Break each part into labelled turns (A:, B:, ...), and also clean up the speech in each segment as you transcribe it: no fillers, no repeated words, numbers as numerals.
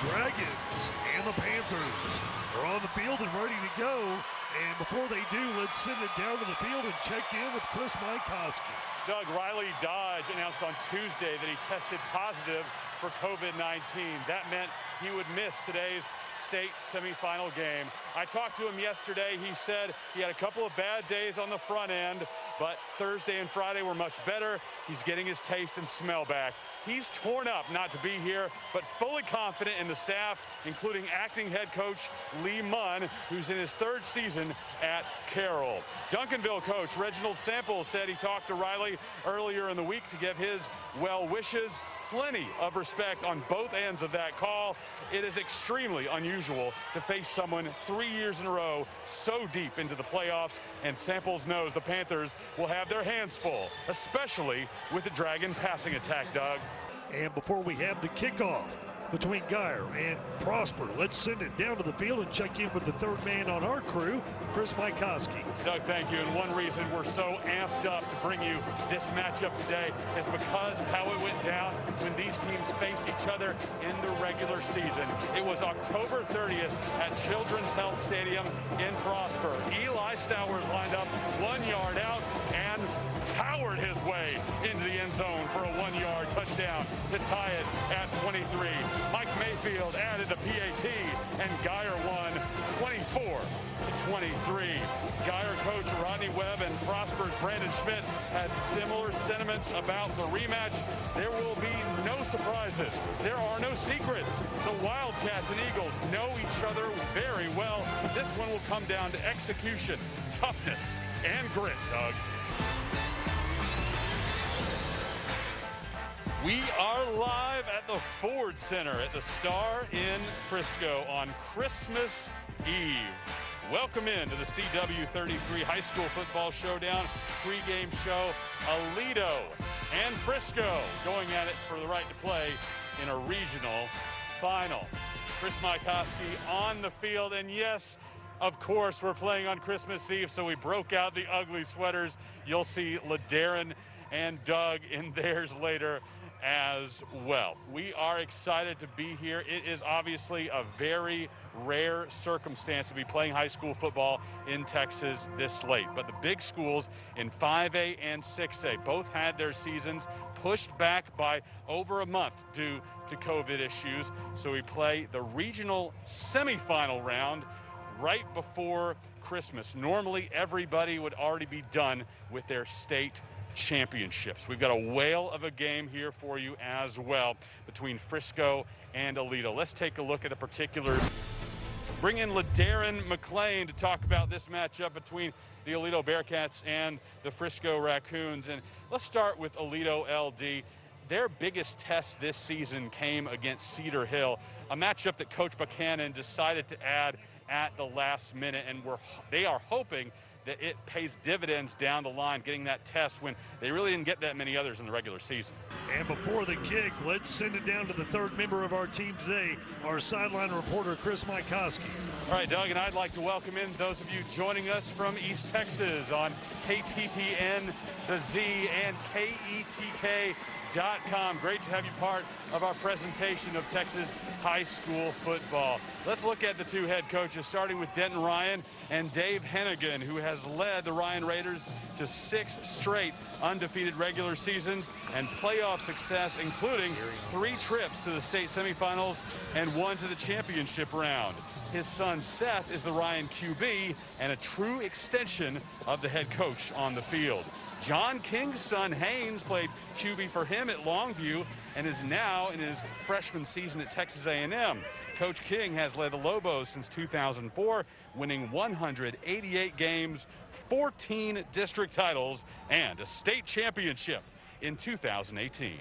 A: Dragons and the Panthers are on the field and ready to go. And before they do, let's send it down to the field and check in with Chris Mycoskie.
B: Doug, Riley Dodge announced on Tuesday that he tested positive for COVID-19. That meant he would miss today's state semifinal game. I talked to him yesterday. He said he had a couple of bad days on the front end, but Thursday and Friday were much better. He's getting his taste and smell back. He's torn up not to be here, but fully confident in the staff, including acting head coach Lee Munn, who's in his third season at Carroll. Duncanville coach Reginald Samples said he talked to Riley earlier in the week to give his well wishes. Plenty of respect on both ends of that call. It is extremely unusual to face someone 3 years in a row so deep into the playoffs, and Samples knows the Panthers will have their hands full, especially with the Dragon passing attack, Doug.
A: And before we have the kickoff between Geyer and Prosper, let's send it down to the field and check in with the third man on our crew, Chris Mycoskie.
B: Doug, thank you. And one reason we're so amped up to bring you this matchup today is because of how it went down when these teams faced each other in the regular season. It was October 30th at Children's Health Stadium in Prosper. Eli Stowers lined up 1 yard out and powered his way into the end zone for a 1 yard touchdown to tie it at 23. Mike Mayfield added the PAT, and Geyer won 24-23. Geyer coach Rodney Webb and Prosper's Brandon Schmidt had similar sentiments about the rematch. There will be no surprises. There are no secrets. The Wildcats and Eagles know each other very well. This one will come down to execution, toughness, and grit, Doug. We are live at the Ford Center at the Star in Frisco on Christmas Eve. Welcome into the CW33 High School Football Showdown pregame show. Aledo and Frisco going at it for the right to play in a regional final. Chris Mycoskie on the field, and yes, of course, we're playing on Christmas Eve, so we broke out the ugly sweaters. You'll see LaDarren and Doug in theirs later as well. We are excited to be here. It is obviously a very rare circumstance to be playing high school football in Texas this late. But the big schools in 5A and 6A both had their seasons pushed back by over a month due to COVID issues. So we play the regional semifinal round right before Christmas. Normally, everybody would already be done with their state championships. We've got a whale of a game here for you as well between Frisco and Aledo. Let's take a look at the particulars. Bring in LaDarren McClain to talk about this matchup between the Aledo Bearcats and the Frisco Raccoons. And let's start with Aledo LD. Their biggest test this season came against Cedar Hill, a matchup that Coach Buchanan decided to add at the last minute, and they are hoping that it pays dividends down the line, getting that test when they really didn't get that many others in the regular season.
A: And before the kick, let's send it down to the third member of our team today, our sideline reporter, Chris Mycoskie.
B: All right, Doug, and I'd like to welcome in those of you joining us from East Texas on KTPN, The Z, and KETK.com. Great to have you part of our presentation of Texas high school football. Let's look at the two head coaches, starting with Denton Ryan and Dave Hennigan, who has led the Ryan Raiders to 6 straight undefeated regular seasons and playoff success, including 3 trips to the state semifinals and 1 to the championship round. His son Seth is the Ryan QB and a true extension of the head coach on the field. John King's son Haynes played QB for him at Longview and is now in his freshman season at Texas A&M. Coach King has led the Lobos since 2004, winning 188 games, 14 district titles, and a state championship in 2018.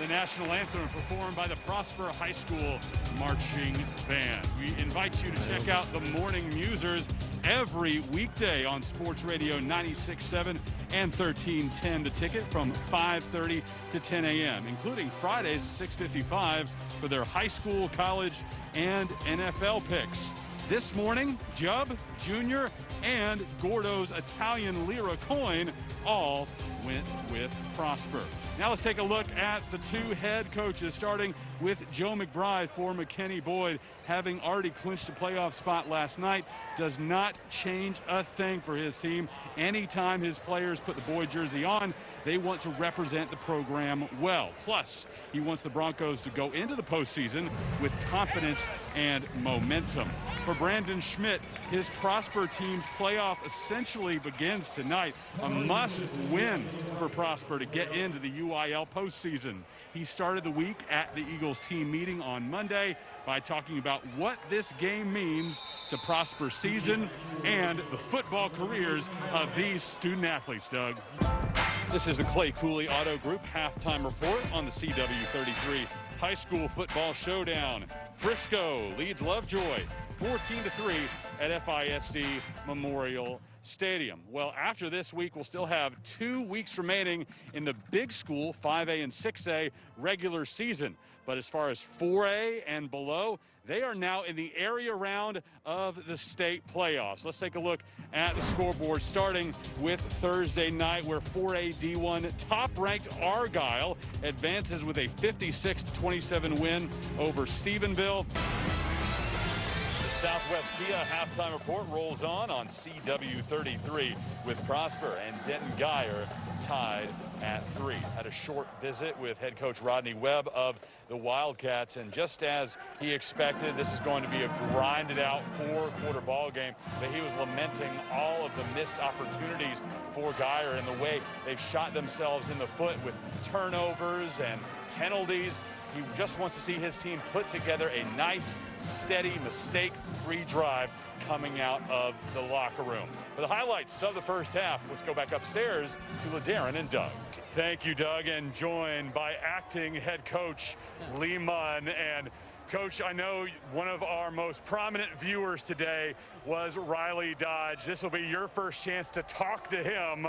B: The national anthem performed by the Prosper High School Marching Band. We invite you to check out the Morning Musers every weekday on Sports Radio 96.7 and 1310 The Ticket from 5:30 to 10 a.m., including Fridays at 6:55 for their high school, college, and NFL picks. This morning, Jubb, Junior, and Gordo's Italian Lira coin all went with Prosper. Now let's take a look at the two head coaches, starting with Joe McBride for McKinney Boyd having already clinched a playoff spot last night. Does not change a thing for his team. Anytime his players put the Boyd jersey on, they want to represent the program well. Plus, he wants the Broncos to go into the postseason with confidence and momentum. For Brandon Schmidt, his Prosper team's playoff essentially begins tonight. A must-win for Prosper to get into the UIL postseason. He started the week at the Eagles team meeting on Monday by talking about what this game means to Prosper's season and the football careers of these student athletes, Doug. This is the Clay Cooley Auto Group halftime report on the CW33 High School Football Showdown. Frisco leads Lovejoy 14-3 at FISD Memorial Stadium. Well, after this week, we'll still have 2 weeks remaining in the big school 5A and 6A regular season. But as far as 4A and below, they are now in the area round of the state playoffs. Let's take a look at the scoreboard, starting with Thursday night, where 4A D1 top-ranked Argyle advances with a 56-27 win over Stephenville. The Southwest Kia halftime report rolls on CW33 with Prosper and Denton Geyer tied at 3. Had a short visit with head coach Rodney Webb of the Wildcats, and just as he expected, this is going to be a grinded out 4-quarter ball game, but he was lamenting all of the missed opportunities for Geyer and the way they've shot themselves in the foot with turnovers and penalties. He just wants to see his team put together a nice, steady, mistake-free drive coming out of the locker room. For the highlights of the first half, let's go back upstairs to LaDarren and Doug. Thank you, Doug, and joined by acting head coach Lee Munn. And Coach, I know one of our most prominent viewers today was Riley Dodge. This will be your first chance to talk to him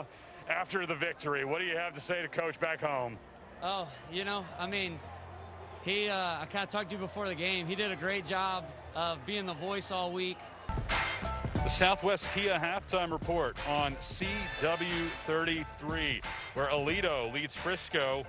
B: after the victory. What do you have to say to Coach back home?
C: Oh, you know, I mean, I kind of talked to you before the game. He did a great job of being the voice all week.
B: The Southwest Kia halftime report on CW33, where Aledo leads Frisco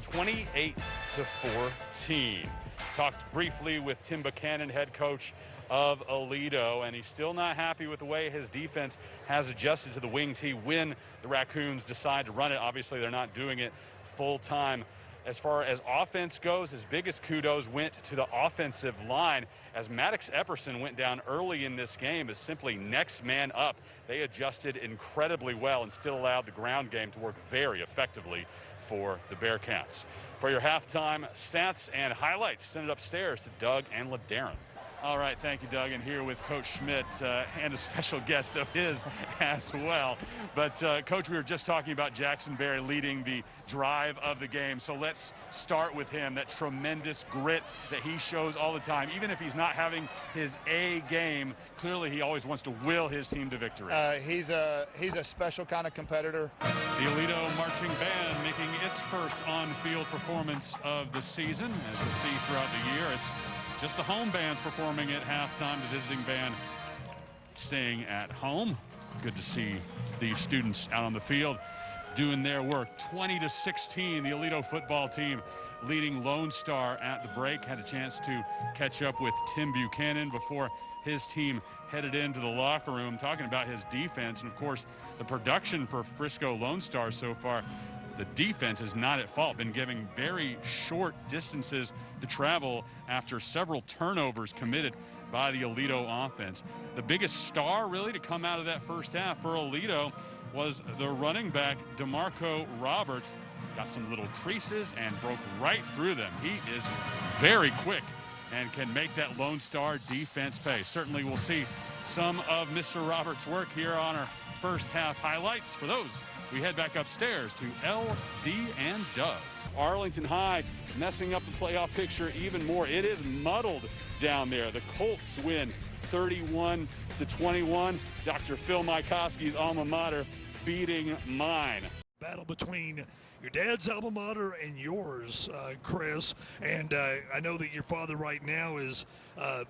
B: 28-14. Talked briefly with Tim Buchanan, head coach of Aledo, and he's still not happy with the way his defense has adjusted to the wing tee when the Raccoons decide to run it. Obviously, they're not doing it full time. As far as offense goes, his biggest kudos went to the offensive line, as Maddox Epperson went down early in this game as simply next man up. They adjusted incredibly well and still allowed the ground game to work very effectively for the Bearcats. For your halftime stats and highlights, send it upstairs to Doug and LaDarren. All right, thank you, Doug. And here with Coach Schmidt and a special guest of his as well. But, Coach, we were just talking about Jackson Berry leading the drive of the game. So let's start with him, that tremendous grit that he shows all the time. Even if he's not having his A game, clearly he always wants to will his team to victory.
D: He's a special kind of competitor.
B: The Aledo Marching Band making its first on-field performance of the season. As you'll see throughout the year, it's just the home band's performing at halftime, the visiting band staying at home. Good to see these students out on the field doing their work. 20-16, the Aledo football team leading Lone Star at the break. Had a chance to catch up with Tim Buchanan before his team headed into the locker room, talking about his defense and, of course, the production for Frisco Lone Star so far. The defense is not at fault, been giving very short distances to travel after several turnovers committed by the Aledo offense. The biggest star really to come out of that first half for Aledo was the running back DeMarco Roberts. Got some little creases and broke right through them. He is very quick and can make that Lone Star defense pay. Certainly we'll see some of Mr. Roberts' work here on our first half highlights. For those, we head back upstairs to LD and Doug. Arlington High messing up the playoff picture even more. It is muddled down there. The Colts win 31-21. Dr. Phil Mycoskie's alma mater beating mine.
A: Battle between your dad's alma mater and yours, Chris, and I know that your father right now is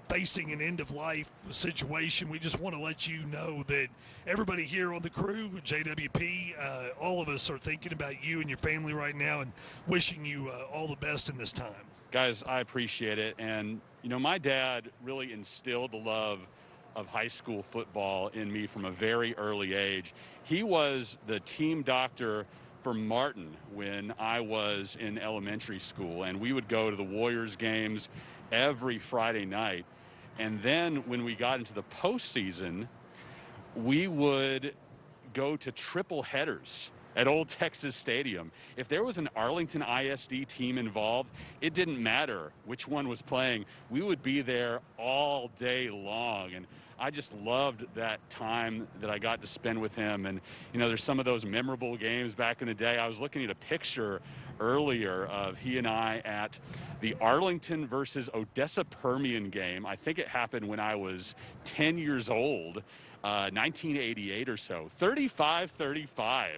A: facing an end-of-life situation. We just want to let you know that everybody here on the crew, JWP, all of us are thinking about you and your family right now and wishing you all the best in this time.
B: Guys, I appreciate it. And, you know, my dad really instilled the love of high school football in me from a very early age. He was the team doctor for Martin when I was in elementary school, and we would go to the Warriors games every Friday night. And then when we got into the postseason, we would go to triple headers at Old Texas Stadium. If there was an Arlington ISD team involved, it didn't matter which one was playing. We would be there all day long. And I just loved that time that I got to spend with him. And, you know, there's some of those memorable games back in the day. I was looking at a picture earlier of he and I at the Arlington versus Odessa Permian game. I think it happened when I was 10 years old, 1988 or so. 35-35.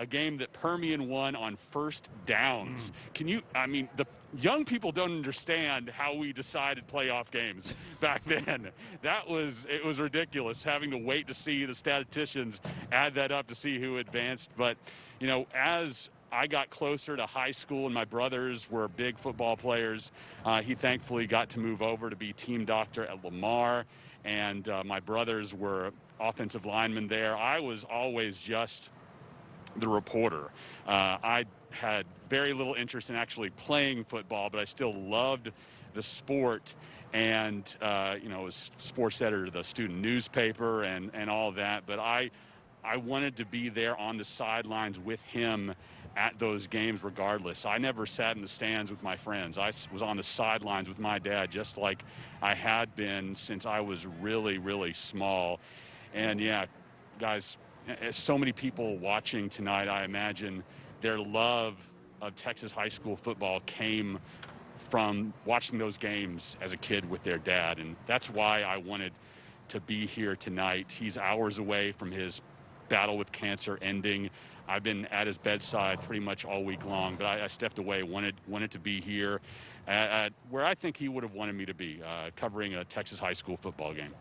B: A game that Permian won on first downs. The young people don't understand how we decided playoff games back then. It was ridiculous having to wait to see the statisticians add that up to see who advanced. But, you know, as I got closer to high school and my brothers were big football players, he thankfully got to move over to be team doctor at Lamar, and my brothers were offensive linemen there. I was always just the reporter. I had very little interest in actually playing football, but I still loved the sport, and was sports editor of the student newspaper and all that. But I wanted to be there on the sidelines with him at those games regardless. I never sat in the stands with my friends. I was on the sidelines with my dad, just like I had been since I was really, really small. And yeah, guys, so many people watching tonight, I imagine their love of Texas high school football came from watching those games as a kid with their dad. And that's why I wanted to be here tonight. He's hours away from his battle with cancer ending. I've been at his bedside pretty much all week long, but I stepped away, wanted to be here at where I think he would have wanted me to be, covering a Texas high school football game.